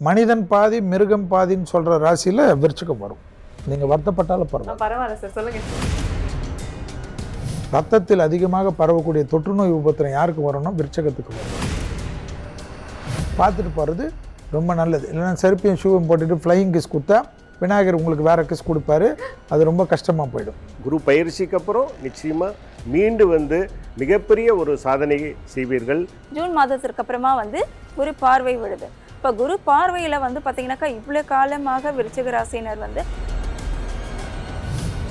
மனிதன் பாதி மிருகம் பாதின்னு சொல்கிற ராசியில் விருச்சிகம் வரும். நீங்கள் வருத்தப்பட்டாலும் பரவாயில்ல சார், சொல்லுங்க. ரத்தத்தில் அதிகமாக பரவக்கூடிய தொற்றுநோய் உபத்திரம் யாருக்கு வரணும்னா விருச்சகத்துக்கு வரும். பார்த்துட்டு போகிறது ரொம்ப நல்லது. இல்லைன்னா செருப்பையும் ஷூவும் போட்டுட்டு ஃப்ளையிங் கிஸ் கொடுத்தா விநாயகர் உங்களுக்கு வேற கிஸ் கொடுப்பாரு, அது ரொம்ப கஷ்டமாக போயிடும். குரு பயிற்சிக்கு அப்புறம் நிச்சயமாக மீண்டு மிகப்பெரிய ஒரு சாதனை செய்வீர்கள். ஜூன் மாதத்திற்கு அப்புறமா குரு பார்வை விடுது. இப்போ குரு பார்வையில் பார்த்தீங்கன்னாக்கா இவ்வளோ காலமாக விருச்சிக ராசினர்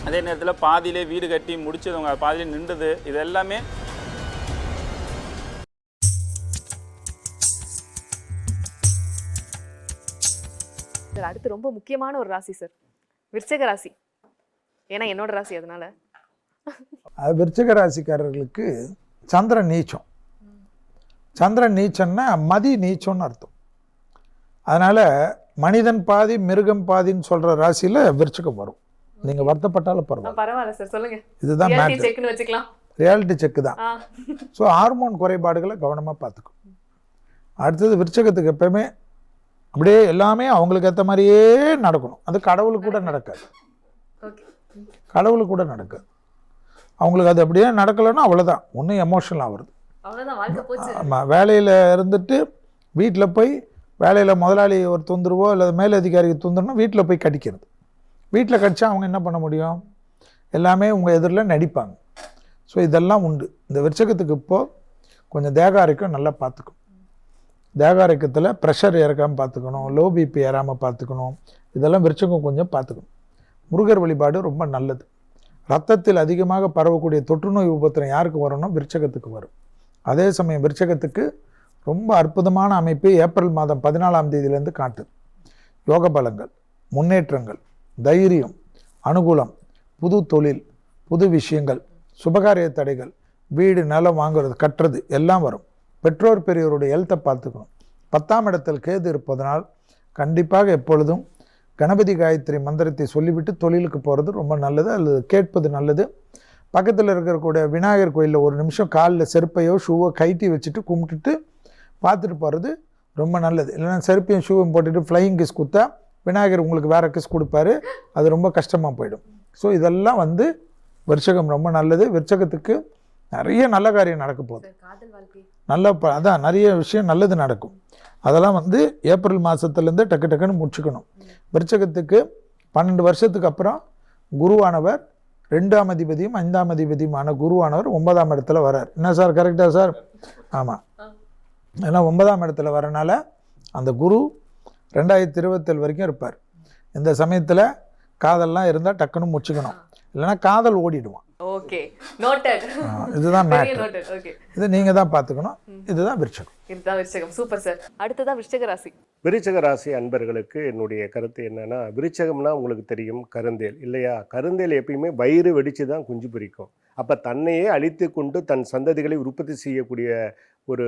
அதே நேரத்தில் பாதியிலே வீடு கட்டி முடிச்சவங்க பாதியிலே நின்றுது. இது எல்லாமே அடுத்து ரொம்ப முக்கியமான ஒரு ராசி சார், விருச்சிக ராசி. ஏன்னா என்னோட ராசி, அதனால விருச்சிக ராசிக்காரர்களுக்கு சந்திரன் நீச்சம். சந்திரன் நீச்சம்னா மதி நீச்சம்னு அர்த்தம். அதனால் மனிதன் பாதி மிருகம் பாதின்னு சொல்கிற ராசியில் விருச்சிகம் வரும். நீங்கள் வருத்தப்பட்டாலும் பரவாயில்ல சார், சொல்லுங்க. இதுதான் ரியாலிட்டி செக்கு தான். ஸோ ஹார்மோன் குறைபாடுகளை கவனமாக பார்த்துக்கும். அடுத்தது விருச்சிகத்துக்கு எப்பவுமே அப்படியே எல்லாமே அவங்களுக்கு ஏற்ற மாதிரியே நடக்கணும். அது கடவுளுக்கு கூட நடக்காது. கடவுளுக்கு கூட நடக்காது. அவங்களுக்கு அது அப்படியே நடக்கலைன்னா அவ்வளோதான், ஒன்றும் எமோஷனலாக வருது. ஆமாம், வேலையில் இருந்துட்டு வீட்டில் போய் வேலையில் முதலாளி ஒரு தொந்தரவோ இல்லை மேலதிகாரிக்கு தொந்தரனா வீட்டில் போய் கடிக்கிறது. வீட்டில் கடிச்சா அவங்க என்ன பண்ண முடியும்? எல்லாமே உங்கள் எதிரில் நடிப்பாங்க. ஸோ இதெல்லாம் உண்டு. இந்த விருச்சகத்துக்கு இப்போது கொஞ்சம் தேகாரிக்கம் நல்லா பார்த்துக்கணும். தேகாரிக்கத்தில் ப்ரெஷர் ஏறக்காமல் பார்த்துக்கணும், லோ பிபி ஏறாமல் பார்த்துக்கணும். இதெல்லாம் விருச்சகம் கொஞ்சம் பார்த்துக்கணும். முருகர் வழிபாடு ரொம்ப நல்லது. ரத்தத்தில் அதிகமாக பரவக்கூடிய தொற்றுநோய் உபத்திரம் யாருக்கு வரணும்னா விருச்சகத்துக்கு வரும். அதே சமயம் விருச்சகத்துக்கு ரொம்ப அற்புதமான அமைப்பு ஏப்ரல் மாதம் 14ஆம் தேதியிலேருந்து காட்டுது. யோக பலங்கள், முன்னேற்றங்கள், தைரியம், அனுகூலம், புது தொழில், புது விஷயங்கள், சுபகாரிய தடைகள், வீடு நிலம் வாங்குறது கட்டுறது எல்லாம் வரும். பெற்றோர் பெரியோருடைய ஹெல்த்தை பார்த்துக்கணும். 10ஆம் இடத்தில் கேது இருப்பதனால் கண்டிப்பாக எப்பொழுதும் கணபதி காயத்ரி மந்திரத்தை சொல்லிவிட்டு தொழிலுக்கு போகிறது ரொம்ப நல்லது, அல்லது கேட்பது நல்லது. பக்கத்தில் இருக்கக்கூடிய விநாயகர் கோயிலில் ஒரு நிமிஷம் காலில் செருப்பையோ ஷூவோ கைட்டி வச்சுட்டு கும்பிட்டுட்டு பார்த்துட்டு போகிறது ரொம்ப நல்லது. இல்லைன்னா செருப்பையும் ஷூவும் போட்டுட்டு ஃப்ளையிங் கிஸ் கொடுத்தா விநாயகர் உங்களுக்கு வேற கிஸ் கொடுப்பாரு, அது ரொம்ப கஷ்டமாக போயிடும். ஸோ இதெல்லாம் விருச்சகம் ரொம்ப நல்லது. விருச்சகத்துக்கு நிறைய நல்ல காரியம் நடக்க போகுது. நல்ல அதான் நிறைய விஷயம் நல்லது நடக்கும். அதெல்லாம் ஏப்ரல் மாதத்துலேருந்து டக்கு டக்குன்னு முடிச்சுக்கணும். விருச்சகத்துக்கு 12 வருஷத்துக்கு அப்புறம் குருவானவர் 2ஆம் அதிபதியும் 5ஆம் அதிபதியுமான குருவானவர் 9ஆம் இடத்துல வர்றார். என்ன சார், கரெக்டா சார்? ஆமாம், ஏன்னா 9ஆம் இடத்துல வரனால அந்த குரு 2027 வரைக்கும் இருப்பார். இந்த சமயத்தில் காதல்லாம் இருந்தால் டக்குன்னு முடிச்சுக்கணும், இல்லைன்னா காதல் ஓடிடுவான். Okay, noted. இதுதான் மேட்டர். இது நீங்க தான் பார்த்துக்கணும். இதுதான் விருச்சகம். இதுதான் விருச்சகம். Super sir. அடுத்ததா விருச்சிக ராசி. விருச்சிக ராசி அன்பர்களுக்கு என்னுடைய கருத்து என்னன்னா, விருச்சகம்னா உங்களுக்கு தெரியும் கருந்தேல் இல்லையா? கருந்தேல் எப்பயுமே வயிறு வெடிச்சு தான் குஞ்சு பொரிக்கும். அப்போ தன்னையே அழித்து கொண்டு தன் சந்ததிகளை உற்பத்தி செய்யக்கூடிய ஒரு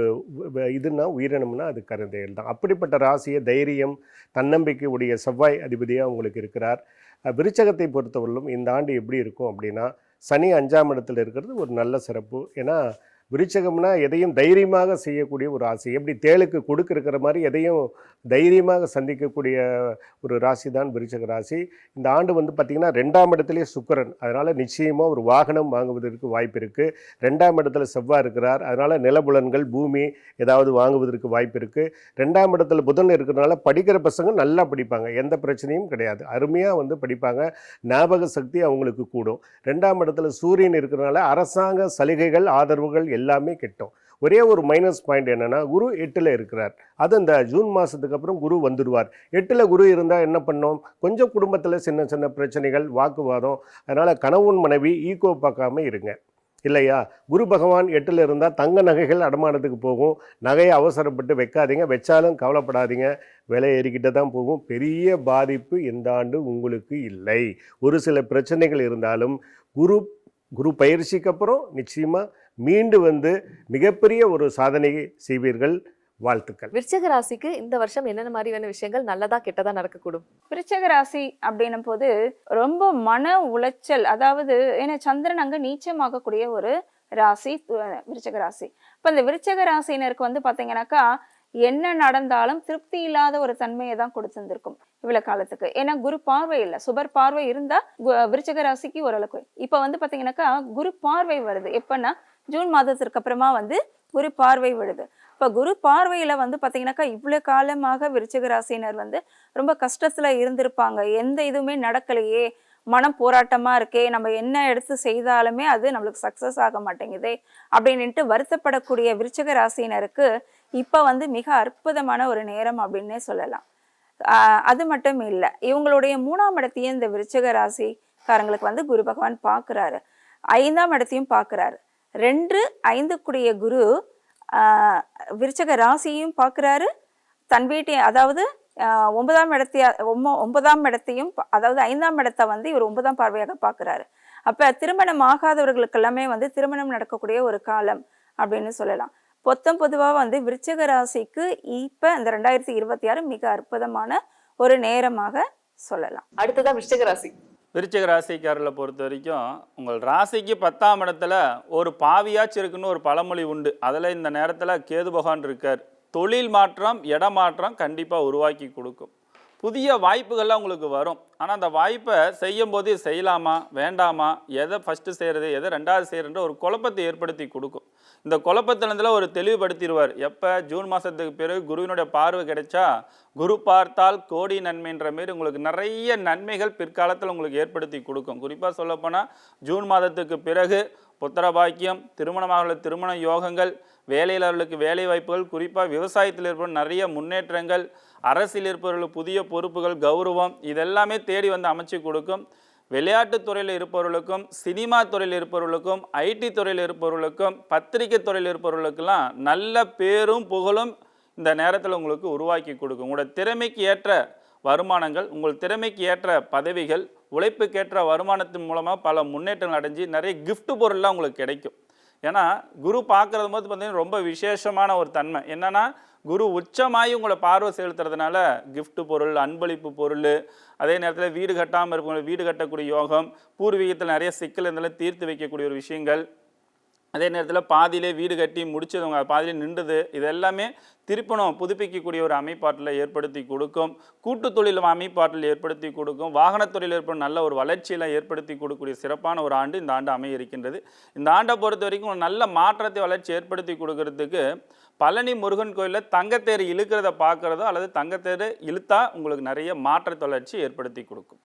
இதுனா உயிரினம்னா அது கருந்தேல் தான். அப்படிப்பட்ட ராசியை தைரியம், தன்னம்பிக்கை உடைய செவ்வாய் அதிபதியாக உங்களுக்கு இருக்கிறார். விருச்சகத்தை பொறுத்தவரையிலும் இந்த ஆண்டு எப்படி இருக்கும் அப்படின்னா, சனி 5ஆம் இடத்துல இருக்கிறது ஒரு நல்ல சிறப்பு. ஏன்னா விருச்சகம்னா எதையும் தைரியமாக செய்யக்கூடிய ஒரு ராசி. எப்படி தேளுக்கு கொடுக்கிற மாதிரி எதையும் தைரியமாக சந்திக்கக்கூடிய ஒரு ராசி தான் விருச்சக ராசி. இந்த ஆண்டு பார்த்திங்கன்னா 2ஆம் இடத்துலேயே சுக்கிரன், அதனால் நிச்சயமாக ஒரு வாகனம் வாங்குவதற்கு வாய்ப்பு இருக்குது. 2ஆம் இடத்துல செவ்வாய் இருக்கிறார், அதனால் நிலபுலன்கள் பூமி ஏதாவது வாங்குவதற்கு வாய்ப்பு இருக்குது. 2ஆம் இடத்துல புதன் இருக்கிறதுனால படிக்கிற பசங்க நல்லா படிப்பாங்க, எந்த பிரச்சனையும் கிடையாது, அருமையாக படிப்பாங்க. ஞாபக சக்தி அவங்களுக்கு கூடும். 2ஆம் இடத்துல சூரியன் இருக்கிறதுனால அரசாங்க சலுகைகள் ஆதரவுகள் எல்லாமே கிட்டும். ஒரே ஒரு மைனஸ் பாயிண்ட் என்னென்னா, குரு 8ல் இருக்கிறார். அது இந்த ஜூன் மாதத்துக்கு அப்புறம் குரு வந்துடுவார். 8ல் குரு இருந்தால் என்ன பண்ணோம், கொஞ்சம் குடும்பத்தில் சின்ன சின்ன பிரச்சனைகள், வாக்குவாதம். அதனால் கணவன் மனைவி ஈகோ பார்க்காம இருங்க, இல்லையா? குரு பகவான் 8ல் இருந்தால் தங்க நகைகள் அடமானத்துக்கு போகும். நகையை அவசரப்பட்டு வைக்காதீங்க, வச்சாலும் கவலைப்படாதீங்க, விலை ஏறிக்கிட்டு தான் போகும். பெரிய பாதிப்பு இந்த ஆண்டு உங்களுக்கு இல்லை. ஒரு சில பிரச்சனைகள் இருந்தாலும் குரு பயிற்சிக்கு அப்புறம் நிச்சயமாக மீண்டு மிகப்பெரிய ஒரு சாதனை செய்வீர்கள். வாழ்த்துக்கள். விருச்சிக ராசிக்கு இந்த வருஷம் என்னென்ன மாதிரியான விஷயங்கள் நல்லதா கெட்டதா நடக்கக்கூடும்? விருச்சிக ராசி அப்படின்னும் போது ரொம்ப மன உளைச்சல், அதாவது ஏன்னா சந்திரன் அங்க நீச்சமாகக்கூடிய ஒரு ராசி விருச்சிக ராசி. இப்போ இந்த விருச்சிக ராசினருக்கு பாத்தீங்கன்னாக்கா என்ன நடந்தாலும் திருப்தி இல்லாத ஒரு தன்மையை தான் கொடுத்திருந்திருக்கும் இவ்வளவு காலத்துக்கு. ஏன்னா குரு பார்வை இல்லை, சுபர் பார்வை இருந்தா விருச்சிக ராசிக்கு ஓரளவுக்கு. இப்ப வந்து பாத்தீங்கன்னாக்கா குரு பார்வை வருது. எப்பன்னா ஜூன் மாதத்திற்கு அப்புறமா வந்து குரு பார்வை விடுது. இப்ப குரு பார்வையில வந்து பாத்தீங்கன்னாக்கா இவ்வளவு காலமாக விருச்சிக ராசியினர் வந்து ரொம்ப கஷ்டத்துல இருந்திருப்பாங்க. எந்த இதுவுமே நடக்கலையே, மனம் போராட்டமா இருக்கே, நம்ம என்ன எடுத்து செய்தாலுமே அது நம்மளுக்கு சக்சஸ் ஆக மாட்டேங்குதே அப்படின்ட்டு வருத்தப்படக்கூடிய விருச்சிக ராசியினருக்கு இப்ப வந்து மிக அற்புதமான ஒரு நேரம் அப்படின்னே சொல்லலாம். அது மட்டும் இல்லை, இவங்களுடைய 3ஆம் இடத்தையும் இந்த விருச்சிக ராசிக்காரங்களுக்கு வந்து குரு பகவான் பார்க்குறாரு. 5ஆம் இடத்தையும் பார்க்குறாரு. 2, 5 குரு விருச்சிக ராசியையும் பார்க்குறாரு, தன் வீட்டை அதாவது 9ஆம் இடத்தையும் அதாவது 5ஆம் இடத்தை வந்து இவர் 9ஆம் பார்வையாக பார்க்குறாரு. அப்ப திருமணம் ஆகாதவர்களுக்கு எல்லாமே வந்து திருமணம் நடக்கக்கூடிய ஒரு காலம் அப்படின்னு சொல்லலாம். பொதுவாக வந்து விருச்சிக ராசிக்கு இப்ப இந்த 2026 மிக அற்புதமான ஒரு நேரமாக சொல்லலாம். அடுத்ததான் விருச்சிக ராசி. விருச்சிக ராசிக்காரர்களை பொறுத்த வரைக்கும் உங்கள் ராசிக்கு 10ஆம் இடத்துல ஒரு பாவியாச்சு இருக்குன்னு ஒரு பழமொழி உண்டு. அதில் இந்த நேரத்தில் கேது பகவான் இருக்கார். தொழில் மாற்றம், இடமாற்றம் கண்டிப்பாக உருவாக்கி கொடுக்கும். புதிய வாய்ப்புகள்லாம் உங்களுக்கு வரும். ஆனால் அந்த வாய்ப்பை செய்யும் போது செய்யலாமா வேண்டாமா, எதை ஃபஸ்ட்டு செய்கிறது எதை 2வது செய்கிறன்ற ஒரு குழப்பத்தை ஏற்படுத்தி கொடுக்கும். இந்த குழப்பத்தினதில் ஒரு தெளிவுபடுத்திடுவார். எப்போ ஜூன் மாதத்துக்கு பிறகு குருவினுடைய பார்வை கிடைச்சா குரு பார்த்தால் கோடி நன்மைன்ற மாரி உங்களுக்கு நிறைய நன்மைகள் பிற்காலத்தில் உங்களுக்கு ஏற்படுத்தி கொடுக்கும். குறிப்பாக சொல்லப்போனால் ஜூன் மாதத்துக்கு பிறகு புத்திர பாக்கியம், திருமணமாக திருமண யோகங்கள், வேலையில் அவர்களுக்கு வேலை வாய்ப்புகள், குறிப்பாக விவசாயத்தில் இருப்பவர்கள் நிறைய முன்னேற்றங்கள், அரசியல் இருப்பவர்களுக்கு புதிய பொறுப்புகள், கௌரவம் இதெல்லாமே தேடி வந்து அமைச்சு கொடுக்கும். விளையாட்டுத் துறையில் இருப்பவர்களுக்கும், சினிமா துறையில் இருப்பவர்களுக்கும், ஐடி துறையில் இருப்பவர்களுக்கும், பத்திரிகை துறையில் இருப்பவர்களுக்கெல்லாம் நல்ல பேரும் புகழும் இந்த நேரத்தில் உங்களுக்கு உருவாக்கி கொடுக்கும். உங்களோட திறமைக்கு ஏற்ற வருமானங்கள், உங்கள் திறமைக்கு ஏற்ற பதவிகள், உழைப்புக்கேற்ற வருமானத்தின் மூலமாக பல முன்னேற்றங்கள் அடைஞ்சு நிறைய கிஃப்ட் பொருள்லாம் உங்களுக்கு கிடைக்கும். ஏன்னா குரு பார்க்குறது போது பார்த்தீங்கன்னா ரொம்ப விசேஷமான ஒரு தன்மை என்னென்னா, குரு உச்சமாகி உங்களை பார்வை செலுத்துறதுனால கிஃப்ட் பொருள், அன்பளிப்பு பொருள், அதே நேரத்தில் வீடு கட்டாமல் இருக்கவங்களுக்கு வீடு கட்டக்கூடிய யோகம், பூர்வீகத்தில் நிறைய சிக்கல் இருந்தாலும் தீர்த்து வைக்கக்கூடிய ஒரு விஷயங்கள், அதே நேரத்தில் பாதியிலே வீடு கட்டி முடிச்சவங்க பாதியிலே நின்றுது, இது எல்லாமே திருப்பணம் புதுப்பிக்கக்கூடிய ஒரு அமைப்பாட்டில் ஏற்படுத்தி கொடுக்கும். கூட்டு தொழில் அமைப்பாட்டில் ஏற்படுத்தி கொடுக்கும். வாகனத்துறையில் ஏற்படும் நல்ல ஒரு வளர்ச்சியெல்லாம் ஏற்படுத்தி கொடுக்கக்கூடிய சிறப்பான ஒரு ஆண்டு இந்த ஆண்டு அமைய இருக்கின்றது. இந்த ஆண்டை பொறுத்த வரைக்கும் ஒரு நல்ல மாற்றத்தை வளர்ச்சி ஏற்படுத்தி கொடுக்கறதுக்கு பழனி முருகன் கோயிலில் தங்கத்தேர் இழுக்கிறத பார்க்குறதோ அல்லது தங்கத்தேர் இழுத்தா உங்களுக்கு நிறைய மாற்றத்தை வளர்ச்சி ஏற்படுத்தி கொடுக்கும்.